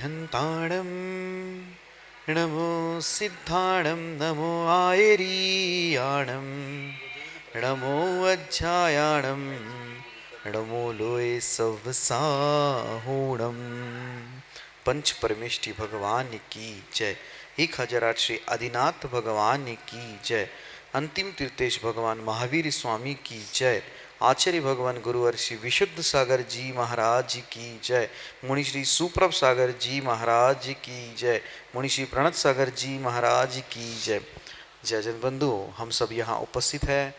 अरिहन्ताणं नमो सिद्धाणं नमो आयरीयाणं नमो अध्यायाणं नमो लोय सवसाहूणम। पंच परमेष्टि भगवान की जय। 1008 श्री आदिनाथ भगवान की जय। अंतिम तीर्थेश भगवान महावीर स्वामी की जय। आचार्य भगवान गुरुवर श्री विशुद्ध सागर जी महाराज की जय। मुनि श्री सुप्रभ सागर जी महाराज की जय। मुनि श्री प्रणत सागर जी महाराज की जय। जय जन बंधु, हम सब यहाँ उपस्थित हैं।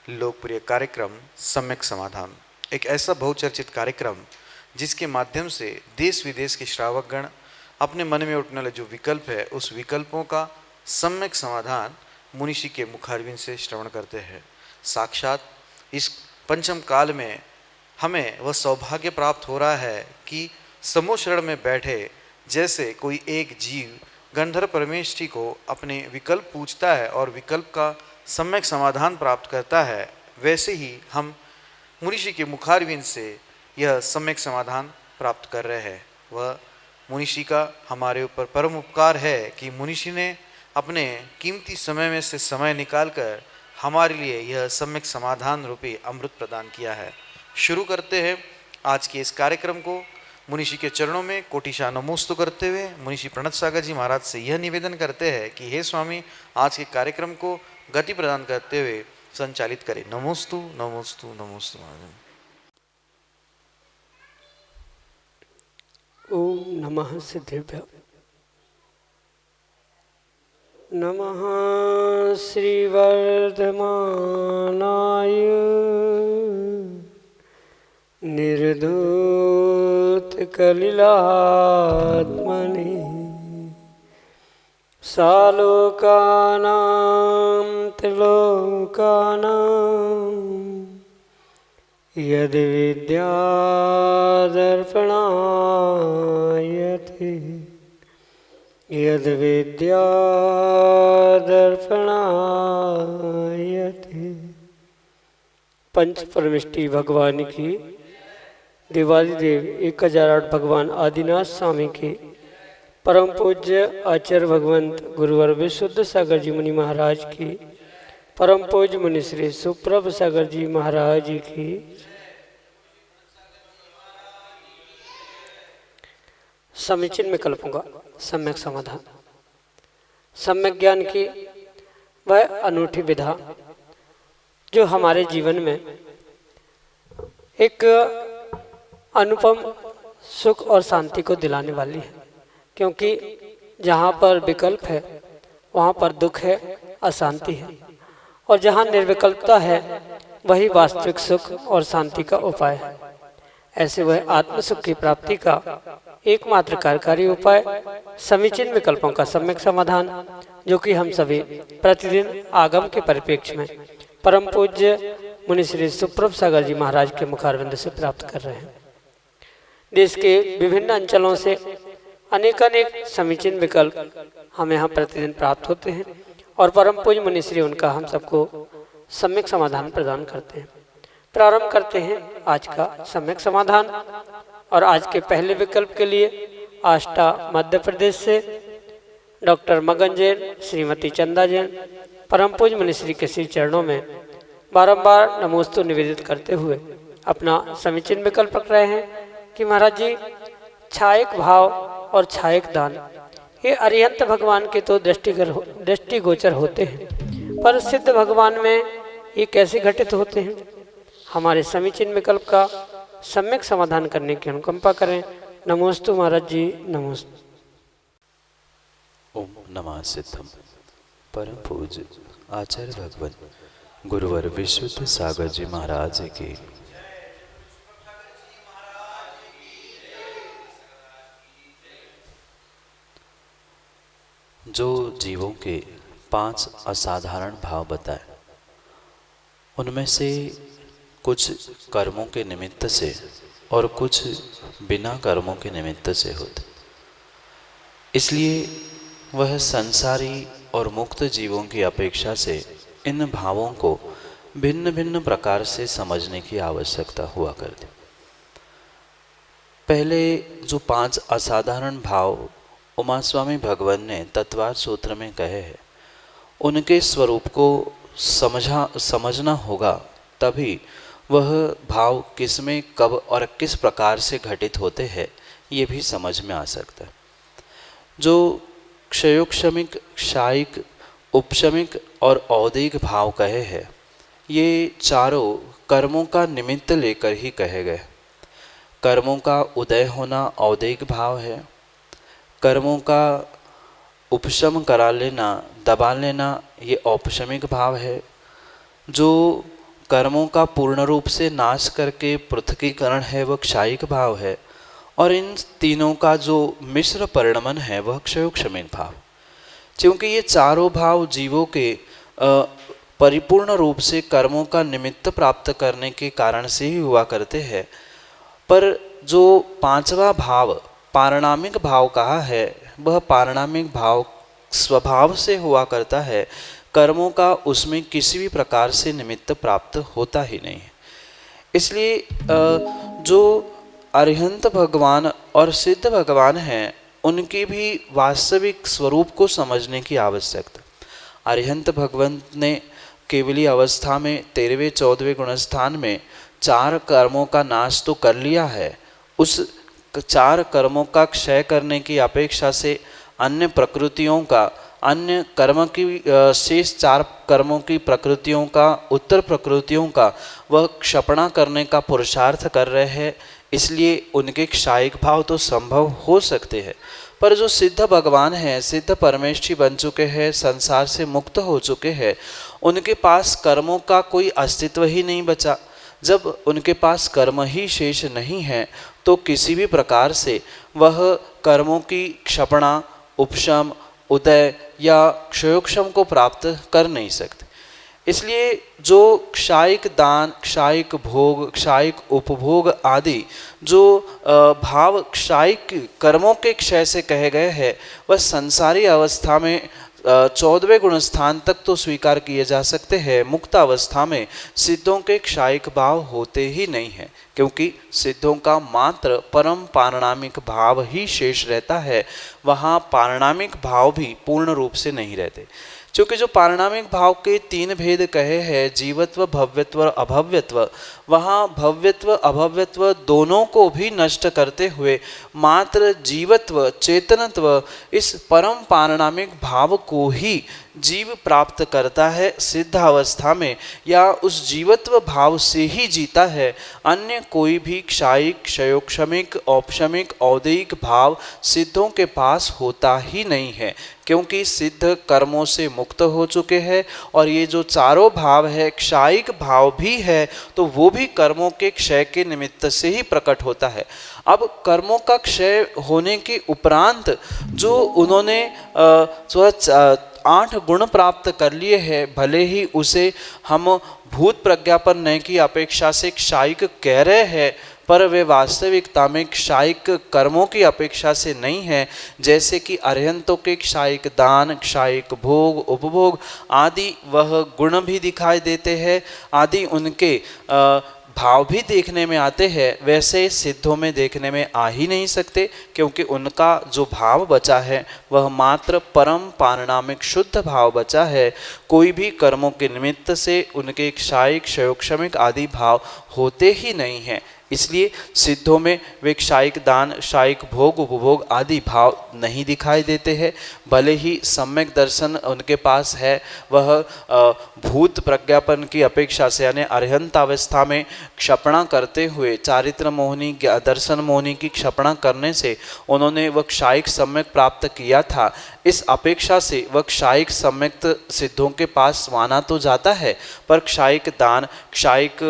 लोकप्रिय कार्यक्रम सम्यक समाधान, एक ऐसा बहुचर्चित कार्यक्रम जिसके माध्यम से देश विदेश के श्रावकगण अपने मन में उठने वाले जो विकल्प है उस विकल्पों का सम्यक समाधान मुनिषि के मुखारविंद से श्रवण करते हैं। साक्षात इस पंचम काल में हमें वह सौभाग्य प्राप्त हो रहा है कि समूह शरण में बैठे जैसे कोई एक जीव गंधर्व परमेष्टि को अपने विकल्प पूछता है और विकल्प का सम्यक समाधान प्राप्त करता है, वैसे ही हम मुनिषि के मुखारविंद से यह सम्यक समाधान प्राप्त कर रहे हैं। वह मुनिषि का हमारे ऊपर परम उपकार है कि मुनिषि ने अपने कीमती समय में से समय निकालकर हमारे लिए यह सम्यक समाधान रूपी अमृत प्रदान किया है। शुरू करते हैं आज के इस कार्यक्रम को मुनिषि के चरणों में कोटिशा नमोस्तु करते हुए मुनिषि प्रणत सागर जी महाराज से यह निवेदन करते हैं कि हे स्वामी, आज के कार्यक्रम को गति प्रदान करते हुए संचालित करें। नमोस्तु नमोस्तु नमोस्तु महाराज। ओम नमः सिद्धेभ्य। नमः श्रीवर्धमानाय निर्धूतकलिलात्मने सालोकानां त्रिलोकानां यद्विद्यादर्पणायते यद्विद्यादर्पणायते। पंच परमेष्टि भगवान की, देवादिदेव 1008 भगवान आदिनाथ स्वामी के, परम पूज्य आचार्य भगवंत गुरुवर विशुद्ध सागर जी मुनि महाराज की, परम पूज्य मुनि श्री सुप्रभ सागर जी महाराज की। समीचीन विकल्पों का सम्यक समाधान। सम्यक ज्ञान की वह अनूठी विधा जो हमारे जीवन में एक अनुपम सुख और शांति को दिलाने वाली है, क्योंकि जहाँ पर विकल्प है वहाँ पर दुख है, अशांति है, और जहाँ निर्विकल्पता है वही वास्तविक सुख और शांति का उपाय है। ऐसे वह आत्म सुख की प्राप्ति का एकमात्र कार्यकारी उपाय समीचीन विकल्पों का सम्यक समाधान, जो कि हम सभी प्रतिदिन आगम के परिप्रेक्ष्य में परम पूज्य मुनि श्री सुप्रभ सागर जी महाराज के मुखारविंद से प्राप्त कर रहे हैं। देश के विभिन्न अंचलों से अनेकानेक समीचीन विकल्प हमें यहाँ प्रतिदिन प्राप्त होते हैं और परम पूज्य मुनि श्री उनका हम सबको सम्यक समाधान प्रदान करते हैं। प्रारंभ करते हैं आज का सम्यक समाधान। और आज के पहले विकल्प के लिए आष्टा मध्य प्रदेश से डॉक्टर मगन जैन, श्रीमती चंदा जैन परम पूज्य मुनि श्री के श्री चरणों में बारंबार नमोस्तु निवेदित करते हुए अपना समीचीन विकल्प रख रहे हैं कि महाराज जी, छायक भाव और छायक दान ये अरिहंत भगवान के तो दृष्टिगोचर होते हैं, पर सिद्ध भगवान में ये कैसे घटित होते हैं। हमारे समीचीन विकल्प का सम्यक समाधान करने की अनुकंपा करें। नमोस्तु महाराज जी, नमोस्तु। ओम नमः सिद्धम। परम पूज्य आचार्य भगवान गुरुवर विशुद्ध सागर जी महाराज की। जो जीवों के 5 असाधारण भाव बताए, उनमें से कुछ कर्मों के निमित्त से और कुछ बिना कर्मों के निमित्त से होते, इसलिए वह संसारी और मुक्त जीवों की अपेक्षा से इन भावों को भिन्न भिन्न प्रकार से समझने की आवश्यकता हुआ करती। पहले जो 5 असाधारण भाव उमा स्वामी भगवान ने तत्वार सूत्र में कहे हैं, उनके स्वरूप को समझना होगा, तभी वह भाव किसमें कब और किस प्रकार से घटित होते हैं ये भी समझ में आ सकता है। जो क्षयोक्षमिक, क्षायिक, उपशमिक और औदिक भाव कहे हैं, ये चारों कर्मों का निमित्त लेकर ही कहे गए। कर्मों का उदय होना औदिक भाव है, कर्मों का उपशम करा लेना, दबा लेना, ये औपशमिक भाव है। जो कर्मों का पूर्ण रूप से नाश करके पृथकीकरण है वह क्षायिक भाव है, और इन तीनों का जो मिश्र परिणमन है वह क्षयोक्षमिक भाव। क्योंकि ये चारों भाव जीवों के परिपूर्ण रूप से कर्मों का निमित्त प्राप्त करने के कारण से ही हुआ करते हैं, पर जो 5वां भाव पारणामिक भाव कहा है, वह पारणामिक भाव स्वभाव से हुआ करता है, कर्मों का उसमें किसी भी प्रकार से निमित्त प्राप्त होता ही नहीं है। इसलिए जो अरिहंत भगवान और सिद्ध भगवान हैं, उनके भी वास्तविक स्वरूप को समझने की आवश्यकता। अरिहंत भगवान ने केवली अवस्था में 13वें 14वें गुणस्थान में 4 कर्मों का नाश तो कर लिया है। उस 4 कर्मों का क्षय करने की अपेक्षा से अन्य प्रकृतियों का, अन्य कर्म की शेष 4 कर्मों की प्रकृतियों का, उत्तर प्रकृतियों का वह क्षपणा करने का पुरुषार्थ कर रहे हैं। इसलिए उनके क्षायिक भाव तो संभव हो सकते हैं, पर जो सिद्ध भगवान हैं, सिद्ध परमेष्ठी बन चुके हैं, संसार से मुक्त हो चुके हैं, उनके पास कर्मों का कोई अस्तित्व ही नहीं बचा। जब उनके पास कर्म ही शेष नहीं है तो किसी भी प्रकार से वह कर्मों की क्षपणा, उपशम, उदय या क्षयोक्षम को प्राप्त कर नहीं सकते। इसलिए जो क्षायिक दान, क्षायिक भोग, क्षायिक उपभोग आदि जो भाव क्षायिक कर्मों के क्षय से कहे गए हैं, वह संसारी अवस्था में 14वें गुणस्थान तक तो स्वीकार किए जा सकते हैं। मुक्त अवस्था में सिद्धों के क्षायिक भाव होते ही नहीं है, क्योंकि सिद्धों का मात्र परम पारणामिक भाव ही शेष रहता है। वहाँ पारणामिक भाव भी पूर्ण रूप से नहीं रहते, क्योंकि जो पारणामिक भाव के 3 भेद कहे हैं, जीवत्व, भव्यत्व और अभव्यत्व, वहाँ भव्यत्व अभव्यत्व दोनों को भी नष्ट करते हुए मात्र जीवत्व, चेतनत्व, इस परम पारणामिक भाव को ही जीव प्राप्त करता है सिद्ध अवस्था में, या उस जीवत्व भाव से ही जीता है। अन्य कोई भी क्षायिक, क्षयोक्षमिक, औपशमिक, औदिक भाव सिद्धों के पास होता ही नहीं है, क्योंकि सिद्ध कर्मों से मुक्त हो चुके हैं। और ये जो चारों भाव है, क्षायिक भाव भी है तो वो भी कर्मों के क्षय के निमित्त से ही प्रकट होता है। अब कर्मों का क्षय होने के उपरांत जो उन्होंने 8 गुण प्राप्त कर लिए हैं, भले ही उसे हम भूत प्रज्ञापन नय की अपेक्षा से क्षायिक कह रहे हैं, पर वे वास्तविकता में क्षायिक कर्मों की अपेक्षा से नहीं है। जैसे कि अरिहंतों के क्षायिक दान, क्षायिक भोग, उपभोग आदि वह गुण भी दिखाई देते हैं, आदि उनके भाव भी देखने में आते हैं, वैसे सिद्धों में देखने में आ ही नहीं सकते, क्योंकि उनका जो भाव बचा है वह मात्र परम पारणामिक शुद्ध भाव बचा है। कोई भी कर्मों के निमित्त से उनके क्षायिक, क्षयोक्षमिक आदि भाव होते ही नहीं हैं। इसलिए सिद्धों में वे क्षायिक दान, क्षायिक भोग, उपभोग आदि भाव नहीं दिखाई देते हैं। भले ही सम्यक दर्शन उनके पास है, वह भूत प्रज्ञापन की अपेक्षा से यानी अरिहंत अवस्था में क्षपणा करते हुए चारित्र मोहिनी, दर्शन मोहिनी की क्षपणा करने से उन्होंने वह क्षायिक सम्यक प्राप्त किया था। इस अपेक्षा से वह क्षायिक सम्यक सिद्धों के पास माना तो जाता है, पर क्षायिक दान, क्षायिक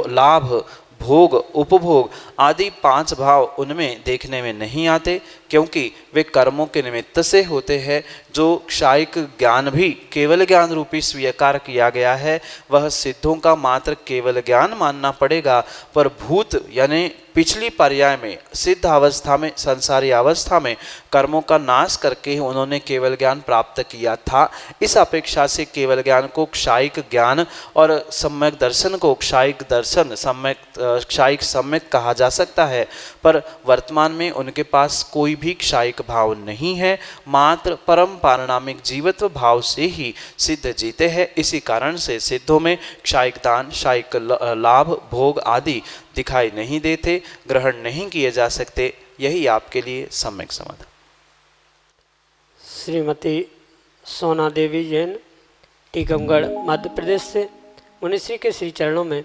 लाभ, भोग, उपभोग आदि 5 भाव उनमें देखने में नहीं आते, क्योंकि वे कर्मों के निमित्त से होते हैं। जो क्षायिक ज्ञान भी केवल ज्ञान रूपी स्वीकार किया गया है वह सिद्धों का मात्र केवल ज्ञान मानना पड़ेगा। पर भूत यानी पिछली पर्याय में सिद्ध अवस्था में, संसारी अवस्था में कर्मों का नाश करके उन्होंने केवल ज्ञान प्राप्त किया था। इस अपेक्षा से केवल ज्ञान को क्षायिक ज्ञान और सम्यक दर्शन को क्षायिक दर्शन, क्षायिक सम्यक कहा जा सकता है। पर वर्तमान में उनके पास कोई भी क्षायिक भाव नहीं है, मात्र परम पारिणामिक जीवत्व भाव से ही सिद्ध जीते हैं। इसी कारण से सिद्धों में क्षायिक दान, क्षायिक लाभ, भोग आदि दिखाई नहीं देते, ग्रहण नहीं किए जा सकते। यही आपके लिए सम्यक समाधान। श्रीमती सोना देवी जैन, टीकमगढ़, मध्य प्रदेश से मुनिश्री के श्री चरणों में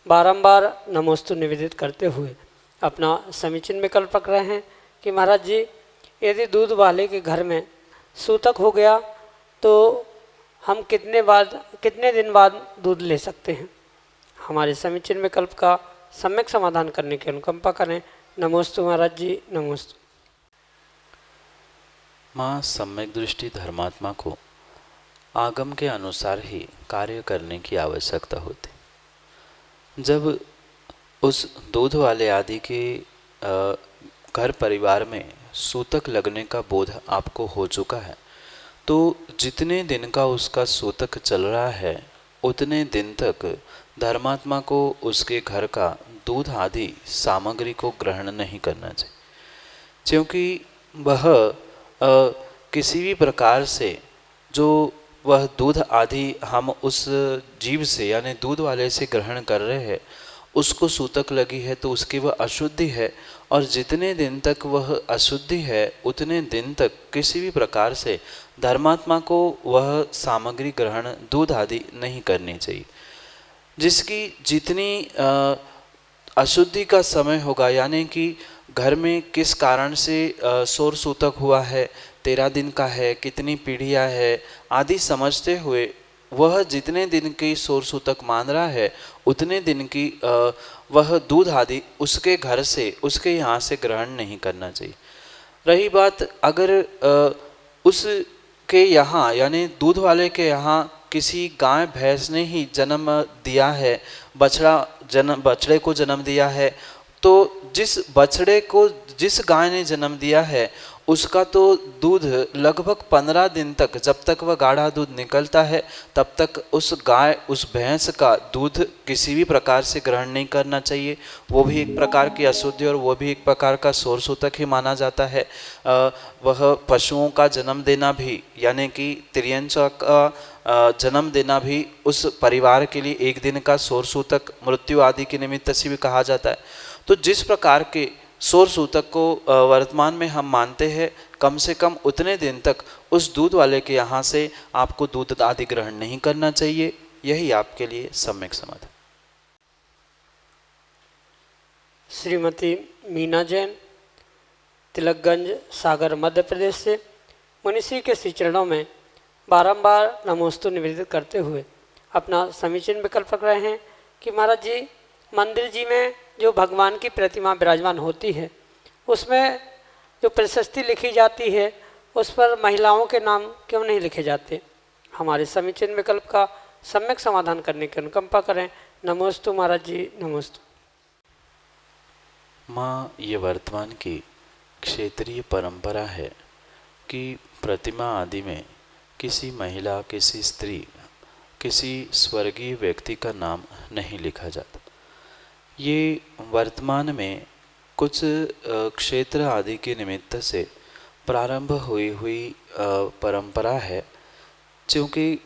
बारंबार नमोस्तु निवेदित करते हुए अपना समीचीन विकल्प रख रहे हैं कि महाराज जी, यदि दूध वाले के घर में सूतक हो गया तो हम कितने दिन बाद दूध ले सकते हैं? हमारे समीचीन विकल्प का सम्यक समाधान करने की अनुकंपा करें। नमोस्तु महाराज जी, नमोस्तु। माँ सम्यक दृष्टि धर्मात्मा को आगम के अनुसार ही कार्य करने की आवश्यकता होती। जब उस दूध वाले आदि के घर परिवार में सूतक लगने का बोध आपको हो चुका है तो जितने दिन का उसका सूतक चल रहा है उतने दिन तक धर्मात्मा को उसके घर का दूध आदि सामग्री को ग्रहण नहीं करना चाहिए, क्योंकि वह किसी भी प्रकार से जो वह दूध आदि हम उस जीव से यानी दूध वाले से ग्रहण कर रहे हैं उसको सूतक लगी है तो उसकी वह अशुद्धि है, और जितने दिन तक वह अशुद्धि है उतने दिन तक किसी भी प्रकार से धर्मात्मा को वह सामग्री ग्रहण दूध आदि नहीं करनी चाहिए। जिसकी जितनी अशुद्धि का समय होगा, यानी कि घर में किस कारण से सौर सूतक हुआ है, 13 दिन का है, कितनी पीढ़ियाँ है आदि समझते हुए वह जितने दिन की सौर सूतक मान रहा है उतने दिन की वह दूध आदि उसके घर से, उसके यहाँ से ग्रहण नहीं करना चाहिए। रही बात अगर उसके यहाँ यानी दूध वाले के यहाँ किसी गाय भैंस ने ही जन्म दिया है, बछड़े को जन्म दिया है, तो जिस गाय ने जन्म दिया है उसका तो दूध लगभग 15 दिन तक, जब तक वह गाढ़ा दूध निकलता है तब तक उस भैंस का दूध किसी भी प्रकार से ग्रहण नहीं करना चाहिए। वो भी एक प्रकार की अशुद्धि और वो भी एक प्रकार का सौर सूतक ही माना जाता है। वह पशुओं का जन्म देना भी यानी कि तिर्यंचा का जन्म देना भी उस परिवार के लिए एक दिन का सौर सूतक मृत्यु आदि के निमित्त से भी कहा जाता है। तो जिस प्रकार के सौर सूतक को वर्तमान में हम मानते हैं, कम से कम उतने दिन तक उस दूध वाले के यहाँ से आपको दूध आदि ग्रहण नहीं करना चाहिए। यही आपके लिए सम्यक समाधान। श्रीमती मीना जैन, तिलकगंज, सागर, मध्य प्रदेश से मुनिश्री के श्री चरणों में बारंबार नमोस्तु निवेदित करते हुए अपना समीचीन विकल्प रख रहे हैं कि महाराज जी, मंदिर जी में जो भगवान की प्रतिमा विराजमान होती है उसमें जो प्रशस्ति लिखी जाती है उस पर महिलाओं के नाम क्यों नहीं लिखे जाते? हमारे समीचीन विकल्प का सम्यक समाधान करने की अनुकंपा करें। नमोस्तु महाराज जी, नमोस्तु। माँ, ये वर्तमान की क्षेत्रीय परंपरा है कि प्रतिमा आदि में किसी महिला, किसी स्त्री, किसी स्वर्गीय व्यक्ति का नाम नहीं लिखा जाता। ये वर्तमान में कुछ क्षेत्र आदि के निमित्त से प्रारंभ हुई परंपरा है, क्योंकि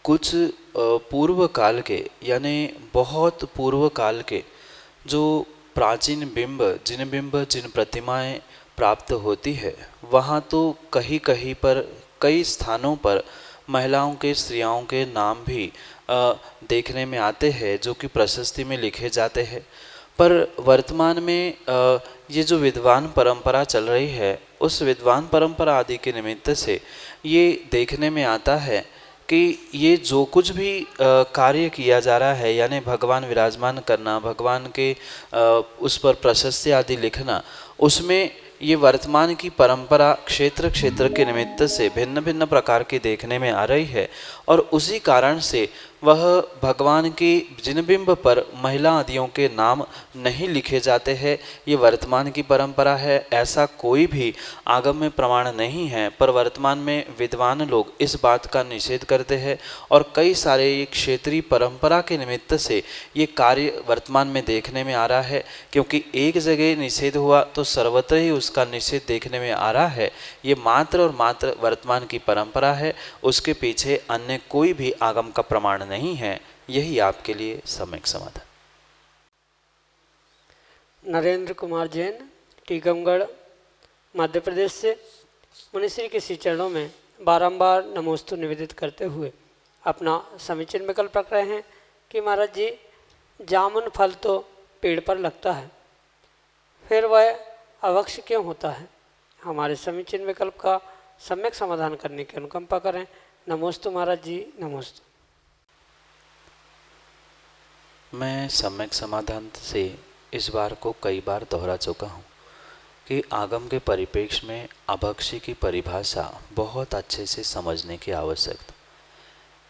कुछ पूर्व काल के यानी बहुत पूर्व काल के जो प्राचीन जिन प्रतिमाएं प्राप्त होती है वहाँ तो कहीं कहीं पर कई स्थानों पर महिलाओं के, स्त्रियों के नाम भी देखने में आते हैं जो कि प्रशस्ति में लिखे जाते हैं। पर वर्तमान में ये जो विद्वान परंपरा चल रही है उस विद्वान परंपरा आदि के निमित्त से ये देखने में आता है कि ये जो कुछ भी कार्य किया जा रहा है यानी भगवान विराजमान करना, भगवान के उस पर प्रशस्ति आदि लिखना, उसमें ये वर्तमान की परंपरा क्षेत्र क्षेत्र के निमित्त से भिन्न भिन्न प्रकार की देखने में आ रही है और उसी कारण से वह भगवान के जिन बिंब पर महिला आदियों के नाम नहीं लिखे जाते हैं, ये वर्तमान की परंपरा है। ऐसा कोई भी आगम में प्रमाण नहीं है, पर वर्तमान में विद्वान लोग इस बात का निषेध करते हैं और कई सारे ये क्षेत्रीय परंपरा के निमित्त से ये कार्य वर्तमान में देखने में आ रहा है। क्योंकि एक जगह निषेध हुआ तो सर्वत्र ही उसका निषेध देखने में आ रहा है। ये मात्र और मात्र वर्तमान की परंपरा है, उसके पीछे अन्य कोई भी आगम का प्रमाण नहीं है। यही आपके लिए सम्यक समाधान। नरेंद्र कुमार जैन, टीकमगढ़, मध्य प्रदेश से मुनिश्री के श्री चरणों में बारंबार नमोस्तु निवेदित करते हुए अपना समीचीन विकल्प रख रहे हैं कि महाराज जी, जामुन फल तो पेड़ पर लगता है, फिर वह अवक्ष क्यों होता है? हमारे समीचीन विकल्प का सम्यक समाधान करने की अनुकंपा करें। नमोस्तु महाराज जी, नमोस्तु। मैं सम्यक समाधान से इस बार को कई बार दोहरा चुका हूँ कि आगम के परिप्रेक्ष्य में अभक्षी की परिभाषा बहुत अच्छे से समझने की आवश्यकता।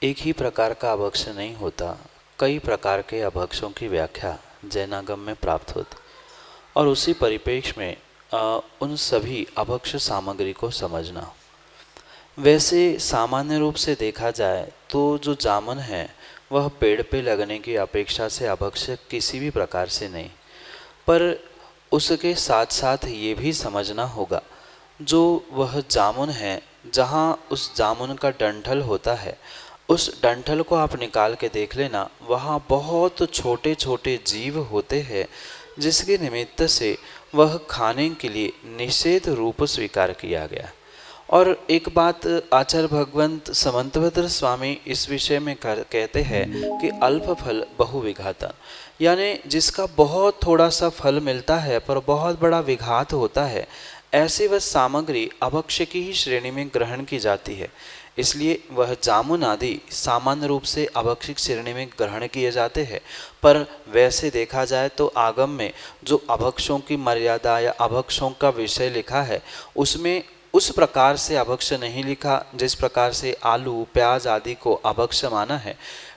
एक ही प्रकार का अभक्ष नहीं होता, कई प्रकार के अभक्षों की व्याख्या जैनागम में प्राप्त होती और उसी परिप्रेक्ष्य में उन सभी अभक्ष सामग्री को समझना। वैसे सामान्य रूप से देखा जाए तो जो जामुन है वह पेड़ पे लगने की अपेक्षा से अभक्ष किसी भी प्रकार से नहीं, पर उसके साथ साथ ये भी समझना होगा जो वह जामुन है, जहाँ उस जामुन का डंठल होता है, उस डंठल को आप निकाल के देख लेना, वहाँ बहुत छोटे छोटे जीव होते हैं जिसके निमित्त से वह खाने के लिए निषेध रूप स्वीकार किया गया। और एक बात आचार्य भगवंत समंतभद्र स्वामी इस विषय में कहते हैं कि अल्प फल बहु विघातन, यानी जिसका बहुत थोड़ा सा फल मिलता है पर बहुत बड़ा विघात होता है, ऐसी वह सामग्री अभक्ष्य की ही श्रेणी में ग्रहण की जाती है। इसलिए वह जामुन आदि सामान्य रूप से अभक्षिक श्रेणी में ग्रहण किए जाते हैं। पर वैसे देखा जाए तो आगम में जो अभक्षों की मर्यादा या अभक्षों का विषय लिखा है उसमें उस प्रकार से अभक्ष्य नहीं लिखा जिस प्रकार से आलू प्याज आदि को अभक्ष्य माना है,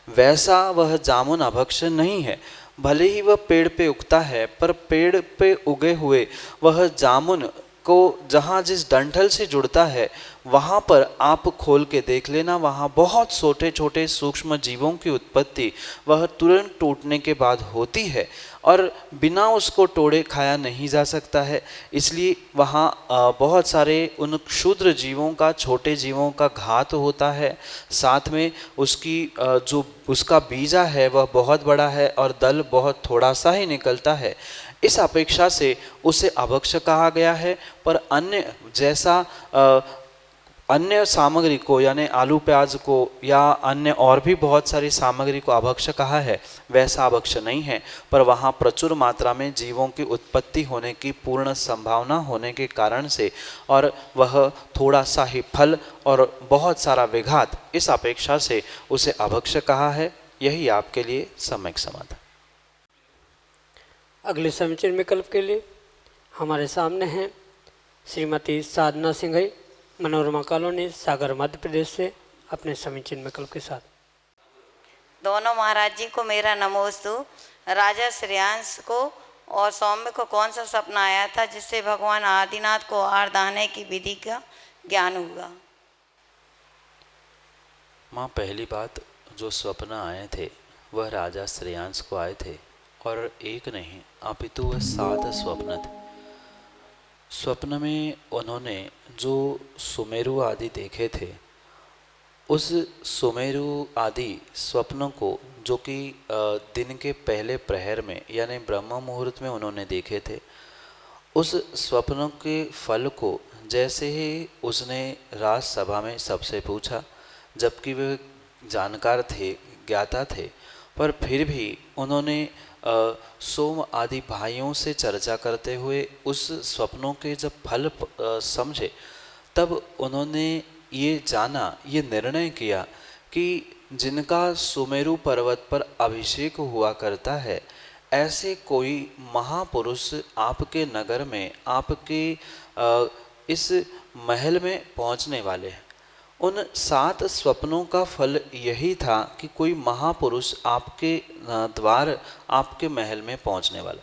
वैसा वह जामुन अभक्ष्य नहीं है। भले ही वह पेड़ पे उगता है, पर पेड़ पे उगे हुए वह जामुन को जहाँ जिस डंठल से जुड़ता है वहाँ पर आप खोल के देख लेना, वहाँ बहुत छोटे छोटे सूक्ष्म जीवों की उत्पत्ति वह तुरंत टूटने के बाद होती है और बिना उसको तोड़े खाया नहीं जा सकता है। इसलिए वहाँ बहुत सारे उन क्षुद्र जीवों का, छोटे जीवों का घात होता है। साथ में उसकी जो उसका बीजा है वह बहुत बड़ा है और दल बहुत थोड़ा सा ही निकलता है। इस अपेक्षा से उसे अभक्ष्य कहा गया है। पर अन्य जैसा अन्य सामग्री को यानी आलू प्याज को या अन्य और भी बहुत सारी सामग्री को अभक्ष्य कहा है, वैसा अभक्ष्य नहीं है। पर वहाँ प्रचुर मात्रा में जीवों की उत्पत्ति होने की पूर्ण संभावना होने के कारण से और वह थोड़ा सा ही फल और बहुत सारा विघात, इस अपेक्षा से उसे अभक्ष्य कहा है। यही आपके लिए सम्यक समाधान। अगले समीचीन विकल्प के लिए हमारे सामने हैं श्रीमती साधना सिंघई, मनोरमा कॉलोनी, सागर, मध्य प्रदेश से अपने समीचीन विकल्प के साथ। दोनों महाराज जी को मेरा नमोस्तु। राजा श्रेयांश को और सौम्य को कौन सा सपना आया था जिससे भगवान आदिनाथ को आहार दाने की विधि का ज्ञान हुआ? माँ, पहली बात, जो स्वप्न आए थे वह राजा श्रेयांश को आए थे और एक नहीं अपितु वह 7 स्वप्न थे। स्वप्न में उन्होंने जो सुमेरु आदि देखे थे, उस सुमेरु आदि स्वप्नों को जो कि दिन के पहले प्रहर में यानी ब्रह्म मुहूर्त में उन्होंने देखे थे, उस स्वप्नों के फल को जैसे ही उसने राजसभा में सबसे पूछा, जबकि वे जानकार थे, ज्ञाता थे, पर फिर भी उन्होंने सोम आदि भाइयों से चर्चा करते हुए उस स्वप्नों के जब फल समझे, तब उन्होंने ये जाना, ये निर्णय किया कि जिनका सुमेरु पर्वत पर अभिषेक हुआ करता है, ऐसे कोई महापुरुष आपके नगर में, आपके इस महल में पहुंचने वाले हैं। उन 7 स्वप्नों का फल यही था कि कोई महापुरुष आपके द्वार, आपके महल में पहुंचने वाला।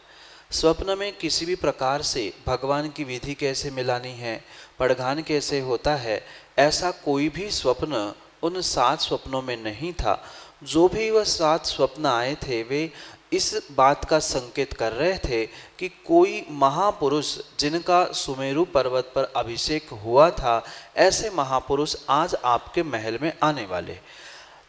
स्वप्न में किसी भी प्रकार से भगवान की विधि कैसे मिलानी है, पड़घान कैसे होता है, ऐसा कोई भी स्वप्न उन 7 स्वप्नों में नहीं था। जो भी वह 7 स्वप्न आए थे वे इस बात का संकेत कर रहे थे कि कोई महापुरुष जिनका सुमेरु पर्वत पर अभिषेक हुआ था, ऐसे महापुरुष आज आपके महल में आने वाले।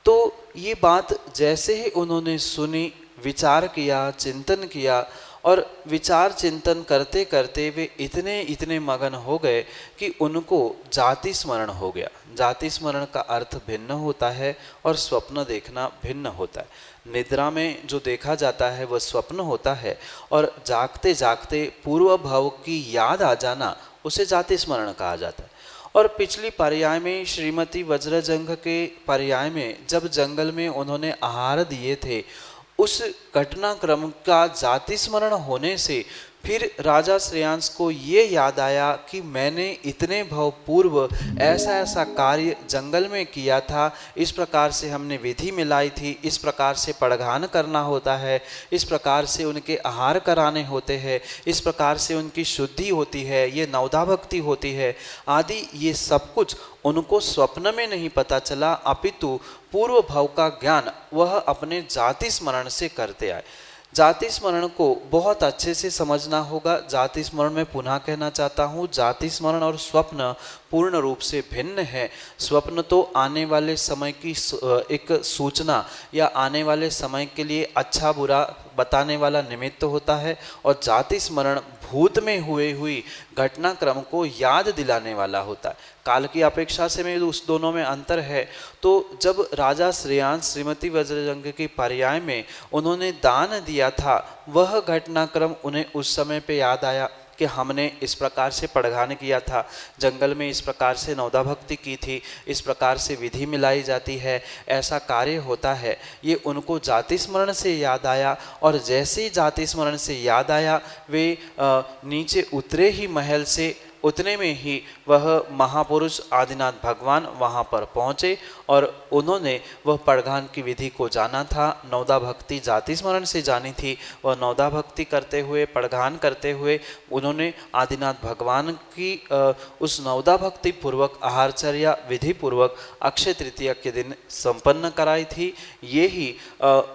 तो ये बात जैसे ही उन्होंने सुनी, विचार किया, चिंतन किया, और विचार चिंतन करते करते वे इतने मगन हो गए कि उनको जाति स्मरण हो गया। जाति स्मरण का अर्थ भिन्न होता है और स्वप्न देखना भिन्न होता है। निद्रा में जो देखा जाता है वह स्वप्न होता है, और जागते जागते पूर्व भव की याद आ जाना उसे जाति स्मरण कहा जाता है। और पिछली पर्याय में श्रीमती वज्रजंघ के पर्याय में जब जंगल में उन्होंने आहार दिए थे, उस घटनाक्रम का जाति स्मरण होने से फिर राजा श्रेयांस को ये याद आया कि मैंने इतने भव पूर्व ऐसा ऐसा कार्य जंगल में किया था, इस प्रकार से हमने विधि मिलाई थी, इस प्रकार से पड़घान करना होता है, इस प्रकार से उनके आहार कराने होते हैं, इस प्रकार से उनकी शुद्धि होती है, ये नवधा भक्ति होती है आदि। ये सब कुछ उनको स्वप्न में नहीं पता चला, अपितु पूर्व भव का ज्ञान वह अपने जाति स्मरण से करते आए। जाति स्मरण को बहुत अच्छे से समझना होगा। जाति स्मरण में पुनः कहना चाहता हूँ, जाति स्मरण और स्वप्न पूर्ण रूप से भिन्न है। स्वप्न तो आने वाले समय की एक सूचना या आने वाले समय के लिए अच्छा बुरा बताने वाला निमित्त होता है, और जाति स्मरण भूत में हुई घटनाक्रम को याद दिलाने वाला होता है। काल की अपेक्षा से में उस दोनों में अंतर है। तो जब राजा श्रेयांस श्रीमती वज्रजंघ की पर्याय में उन्होंने दान दिया था, वह घटनाक्रम उन्हें उस समय पे याद आया कि हमने इस प्रकार से पड़घान किया था, जंगल में इस प्रकार से नवधा भक्ति की थी, इस प्रकार से विधि मिलाई जाती है, ऐसा कार्य होता है। ये उनको जाति स्मरण से याद आया, और जैसे ही जाति स्मरण से याद आया वे नीचे उतरे ही महल से, उतने में ही वह महापुरुष आदिनाथ भगवान वहाँ पर पहुँचे, और उन्होंने वह पड़घान की विधि को जाना था। नवधा भक्ति जाति स्मरण से जानी थी। वह नवधा भक्ति करते हुए, पड़घान करते हुए उन्होंने आदिनाथ भगवान की उस नवधा भक्ति पूर्वक आहारचर्या विधि पूर्वक अक्षय तृतीया के दिन संपन्न कराई थी। ये ही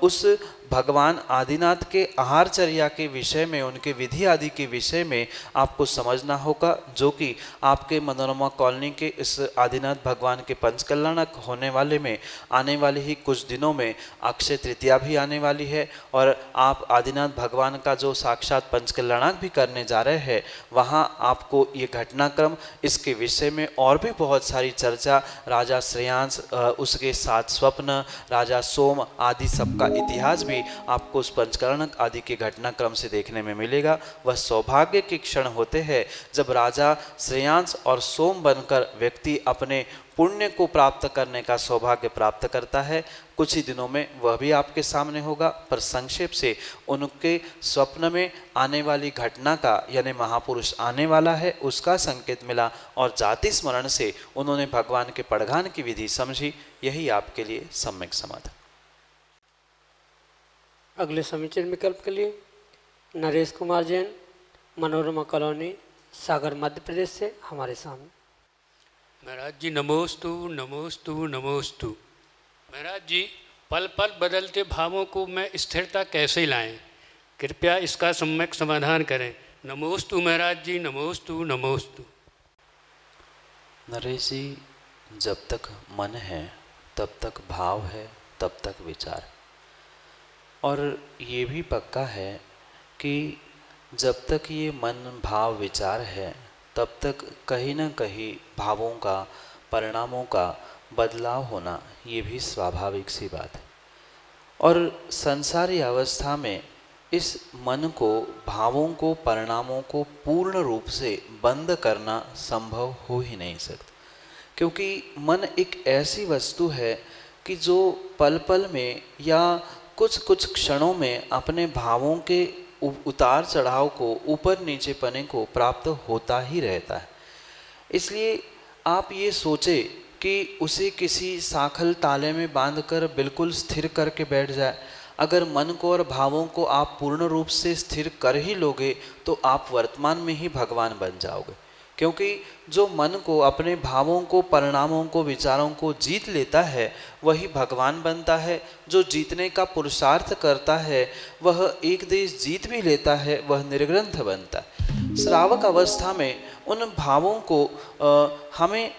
उस भगवान आदिनाथ के आहारचर्या के विषय में, उनके विधि आदि के विषय में आपको समझना होगा, जो कि आपके मनोरमा कॉलोनी के इस आदिनाथ भगवान के पंचकल्याणक होने वाले में आने वाले ही कुछ दिनों में अक्षय तृतीया भी आने वाली है, और आप आदिनाथ भगवान का जो साक्षात पंचकल्याणक भी करने जा रहे हैं, वहाँ आपको ये घटनाक्रम, इसके विषय में और भी बहुत सारी चर्चा, राजा श्रेयांस, उसके 7 स्वप्न, राजा सोम आदि सबका इतिहास भी आपको उस पंचकल्याणक आदि के घटनाक्रम से देखने में मिलेगा। वह सौभाग्य के क्षण होते हैं जब राजा श्रेयांस और सोम बनकर व्यक्ति अपने पुण्य को प्राप्त करने का सौभाग्य प्राप्त करता है। कुछ ही दिनों में वह भी आपके सामने होगा, पर संक्षेप से उनके स्वप्न में आने वाली घटना का, यानी महापुरुष आने वाला है, उसका संकेत मिला, और जाति स्मरण से उन्होंने भगवान के पड़घान की विधि समझी। यही आपके लिए सम्यक समाधान। अगले समीचीन विकल्प के लिए नरेश कुमार जैन, मनोरमा कॉलोनी, सागर, मध्य प्रदेश से हमारे सामने। महाराज जी नमोस्तु नमोस्तु नमोस्तु। महाराज जी, पल पल बदलते भावों को में स्थिरता कैसे लाएं, कृपया इसका सम्यक समाधान करें। नमोस्तु महाराज जी, नमोस्तु नमोस्तु। नरेश जी, जब तक मन है तब तक भाव है, तब तक विचार, और ये भी पक्का है कि जब तक ये मन भाव विचार है तब तक कहीं न कहीं भावों का, परिणामों का बदलाव होना ये भी स्वाभाविक सी बात है। और संसारी अवस्था में इस मन को, भावों को, परिणामों को पूर्ण रूप से बंद करना संभव हो ही नहीं सकता, क्योंकि मन एक ऐसी वस्तु है कि जो पल पल में या कुछ कुछ क्षणों में अपने भावों के उतार चढ़ाव को, ऊपर नीचे पने को प्राप्त होता ही रहता है। इसलिए आप ये सोचे कि उसे किसी साखल ताले में बांधकर बिल्कुल स्थिर करके बैठ जाए। अगर मन को और भावों को आप पूर्ण रूप से स्थिर कर ही लोगे तो आप वर्तमान में ही भगवान बन जाओगे, क्योंकि जो मन को, अपने भावों को, परिणामों को, विचारों को जीत लेता है वही भगवान बनता है। जो जीतने का पुरुषार्थ करता है वह एक देश जीत भी लेता है, वह निर्ग्रंथ बनता है। श्रावक अवस्था में उन भावों को हमें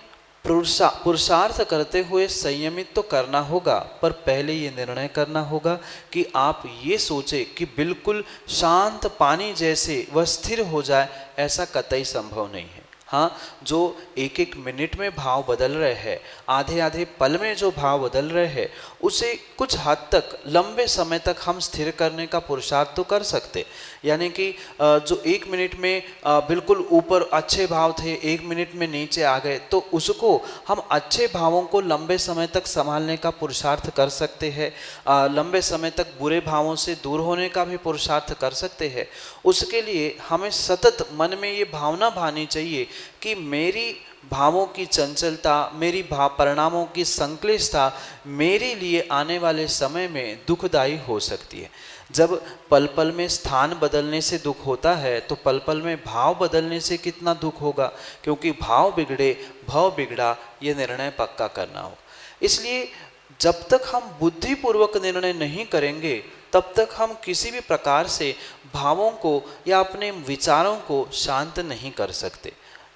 पुरुषार्थ करते हुए संयमित तो करना होगा, पर पहले ये निर्णय करना होगा कि आप ये सोचे कि बिल्कुल शांत पानी जैसे वह स्थिर हो जाए, ऐसा कतई संभव नहीं है। हाँ, जो एक एक मिनट में भाव बदल रहे हैं, आधे आधे पल में जो भाव बदल रहे हैं, उसे कुछ हद तक लंबे समय तक हम स्थिर करने का पुरुषार्थ तो कर सकते। यानी कि जो एक मिनट में बिल्कुल ऊपर अच्छे भाव थे, एक मिनट में नीचे आ गए, तो उसको हम अच्छे भावों को लंबे समय तक संभालने का पुरुषार्थ कर सकते हैं। लंबे समय तक बुरे भावों से दूर होने का भी पुरुषार्थ कर सकते हैं। उसके लिए हमें सतत मन में ये भावना भानी चाहिए कि मेरी भावों की चंचलता, मेरी परिणामों की संक्लिष्टता मेरे लिए आने वाले समय में दुखदायी हो सकती है। जब पल पल में स्थान बदलने से दुख होता है तो पल पल में भाव बदलने से कितना दुख होगा, क्योंकि भाव बिगड़े भव बिगड़ा, ये निर्णय पक्का करना हो। इसलिए जब तक हम बुद्धिपूर्वक निर्णय नहीं करेंगे तब तक हम किसी भी प्रकार से भावों को या अपने विचारों को शांत नहीं कर सकते।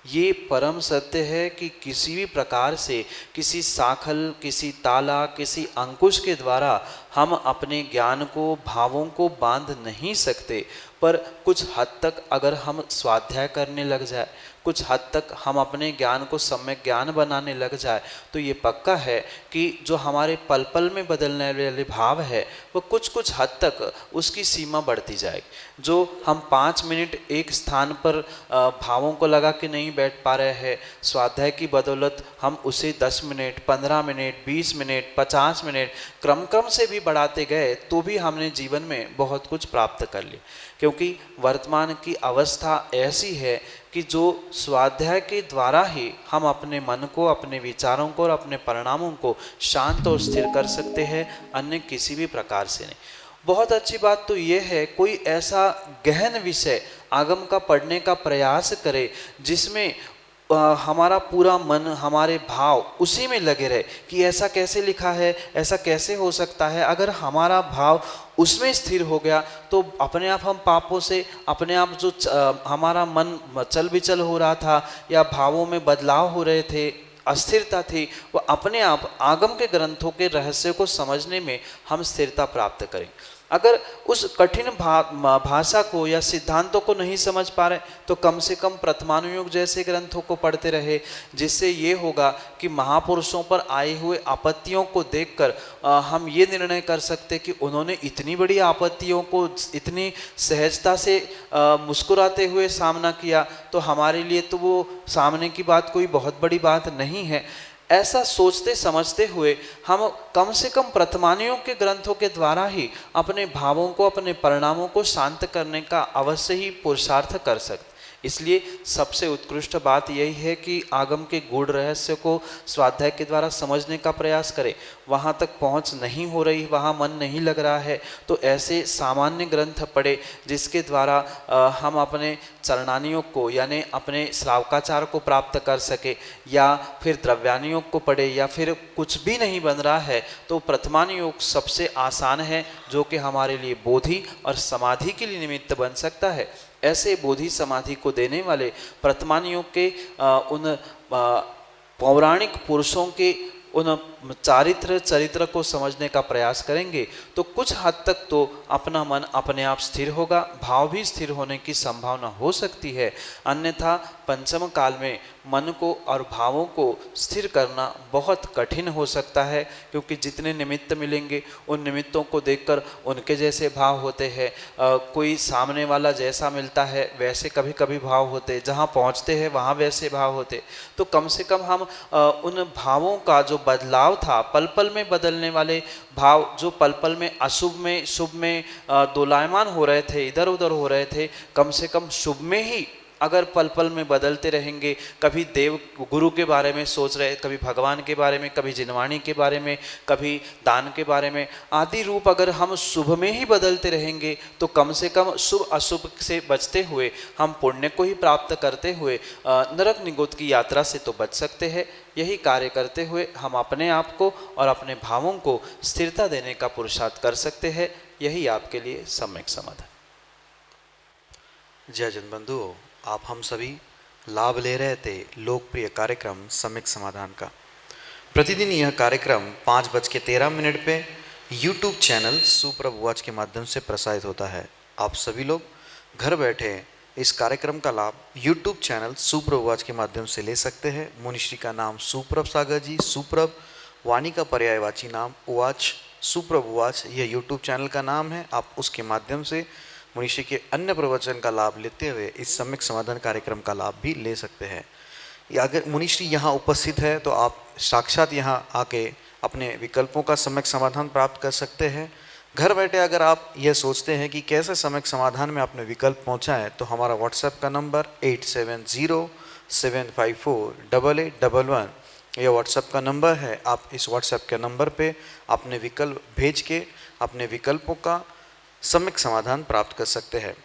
ये परम सत्य है कि किसी भी प्रकार से, किसी साखल, किसी ताला, किसी अंकुश के द्वारा हम अपने ज्ञान को, भावों को बांध नहीं सकते। पर कुछ हद तक अगर हम स्वाध्याय करने लग जाए, कुछ हद तक हम अपने ज्ञान को सम्यक ज्ञान बनाने लग जाए, तो ये पक्का है कि जो हमारे पल पल में बदलने वाले भाव है वो कुछ कुछ हद तक उसकी सीमा बढ़ती जाएगी। जो हम 5 मिनट एक स्थान पर भावों को लगा के नहीं बैठ पा रहे हैं, स्वाध्याय की बदौलत हम उसे 10 मिनट, 15 मिनट, 20 मिनट, 50 मिनट क्रम से भी बढ़ाते गए तो भी हमने जीवन में बहुत कुछ प्राप्त कर लिया। क्योंकि वर्तमान की अवस्था ऐसी है कि जो स्वाध्याय के द्वारा ही हम अपने मन को, अपने विचारों को और अपने परिणामों को शांत और स्थिर कर सकते हैं, अन्य किसी भी प्रकार से नहीं। बहुत अच्छी बात तो ये है, कोई ऐसा गहन विषय आगम का पढ़ने का प्रयास करे जिसमें हमारा पूरा मन, हमारे भाव उसी में लगे रहे कि ऐसा कैसे लिखा है, ऐसा कैसे हो सकता है। अगर हमारा भाव उसमें स्थिर हो गया तो अपने आप हम पापों से, अपने आप जो हमारा मन चल बिचल हो रहा था या भावों में बदलाव हो रहे थे, अस्थिरता थी, वो अपने आप आगम के ग्रंथों के रहस्य को समझने में हम स्थिरता प्राप्त करें। अगर उस कठिन भाषा को या सिद्धांतों को नहीं समझ पा रहे तो कम से कम प्रथमानुयोग जैसे ग्रंथों को पढ़ते रहे, जिससे ये होगा कि महापुरुषों पर आए हुए आपत्तियों को देखकर हम ये निर्णय कर सकते कि उन्होंने इतनी बड़ी आपत्तियों को इतनी सहजता से मुस्कुराते हुए सामना किया, तो हमारे लिए तो वो सामने की बात कोई बहुत बड़ी बात नहीं है। ऐसा सोचते समझते हुए हम कम से कम प्रथमानियों के ग्रंथों के द्वारा ही अपने भावों को, अपने परिणामों को शांत करने का अवश्य ही पुरुषार्थ कर सकते। इसलिए सबसे उत्कृष्ट बात यही है कि आगम के गूढ़ रहस्य को स्वाध्याय के द्वारा समझने का प्रयास करें। वहाँ तक पहुँच नहीं हो रही, वहाँ मन नहीं लग रहा है, तो ऐसे सामान्य ग्रंथ पढ़े जिसके द्वारा हम अपने चरणानियोग को यानी अपने श्रावकाचार को प्राप्त कर सके, या फिर द्रव्यानियोग को पढ़े, या फिर कुछ भी नहीं बन रहा है तो प्रथमानियोग सबसे आसान है, जो कि हमारे लिए बोधि और समाधि के लिए निमित्त बन सकता है। ऐसे बोधि समाधि को देने वाले प्रथमानियोग के उन पौराणिक पुरुषों के उन चरित्र को समझने का प्रयास करेंगे तो कुछ हद तक तो अपना मन अपने आप स्थिर होगा, भाव भी स्थिर होने की संभावना हो सकती है। अन्यथा पंचम काल में मन को और भावों को स्थिर करना बहुत कठिन हो सकता है, क्योंकि जितने निमित्त मिलेंगे उन निमित्तों को देखकर उनके जैसे भाव होते हैं। कोई सामने वाला जैसा मिलता है वैसे कभी कभी भाव होते, जहाँ पहुँचते हैं वहाँ वैसे भाव होते। तो कम से कम हम उन भावों का जो बदलाव भाव था, पल पल में बदलने वाले भाव, जो पल पल में अशुभ में शुभ में दोलायमान हो रहे थे, इधर उधर हो रहे थे, कम से कम शुभ में ही अगर पल पल में बदलते रहेंगे, कभी देव गुरु के बारे में सोच रहे, कभी भगवान के बारे में, कभी जिनवाणी के बारे में, कभी दान के बारे में, आदि रूप अगर हम शुभ में ही बदलते रहेंगे तो कम से कम शुभ अशुभ से बचते हुए, हम पुण्य को ही प्राप्त करते हुए नरक निगोद की यात्रा से तो बच सकते हैं। यही कार्य करते हुए हम अपने आप को और अपने भावों को स्थिरता देने का पुरुषार्थ कर सकते हैं। यही आपके लिए सम्यक समाधान। जय जन बंधुओं, आप हम सभी लाभ ले रहे थे लोकप्रिय कार्यक्रम सम्यक समाधान का। प्रतिदिन यह कार्यक्रम 5:13 पे YouTube चैनल सुप्रभ वाच के माध्यम से प्रसारित होता है। आप सभी लोग घर बैठे इस कार्यक्रम का लाभ YouTube चैनल सुप्रभ वाच के माध्यम से ले सकते हैं। मुनिश्री का नाम सुप्रभ सागर जी, सुप्रभ वाणी का पर्यायवाची नाम उवाच, सुप्रभ वाच यह YouTube चैनल का नाम है। आप उसके माध्यम से मुनिश्री के अन्य प्रवचन का लाभ लेते हुए इस सम्यक समाधान कार्यक्रम का लाभ भी ले सकते हैं। या अगर मुनिश्री यहाँ उपस्थित है तो आप साक्षात यहाँ आके अपने विकल्पों का सम्यक समाधान प्राप्त कर सकते हैं। घर बैठे अगर आप यह सोचते हैं कि कैसे सम्यक समाधान में अपने विकल्प पहुँचाएँ, तो हमारा व्हाट्सएप का नंबर 8707548811 यह व्हाट्सएप का नंबर है। आप इस व्हाट्सएप के नंबर पे अपने विकल्प भेज के अपने विकल्पों का सम्यक समाधान प्राप्त कर सकते हैं।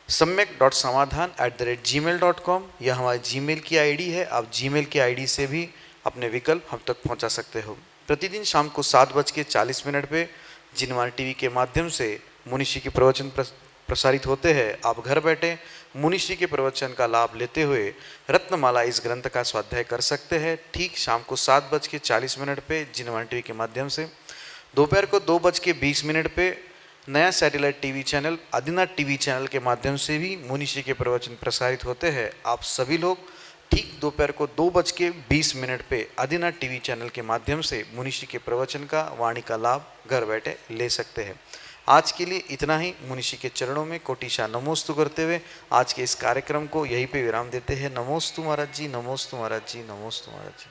सम्यक.समाधान@gmail.com यह हमारी जीमेल की आईडी है। आप जीमेल की आईडी से भी अपने विकल्प हम तक पहुंचा सकते हो। प्रतिदिन शाम को 7:40 पे जिनवाणी टीवी के माध्यम से मुनिश्री के प्रवचन प्रसारित होते हैं। आप घर बैठे मुनिश्री के प्रवचन का लाभ लेते हुए रत्नमाला इस ग्रंथ का स्वाध्याय कर सकते हैं। ठीक शाम को 7:40 पे जिनवाणी टीवी के माध्यम से। दोपहर को 2:20 पे नया satellite TV channel Adinath TV channel के माध्यम से भी मुनिश्री के प्रवचन प्रसारित होते हैं। आप सभी लोग ठीक दोपहर को 2:20 पे आदिनाथ टीवी चैनल के माध्यम से मुनिश्री के प्रवचन का वाणी का लाभ घर बैठे ले सकते हैं। आज के लिए इतना ही। मुनिश्री के चरणों में कोटिशा नमोस्तु करते हुए आज के इस कार्यक्रम को यहीं पे विराम देते हैं। नमोस्तु महाराज जी, नमोस्तु महाराज जी, नमोस्तु महाराज जी।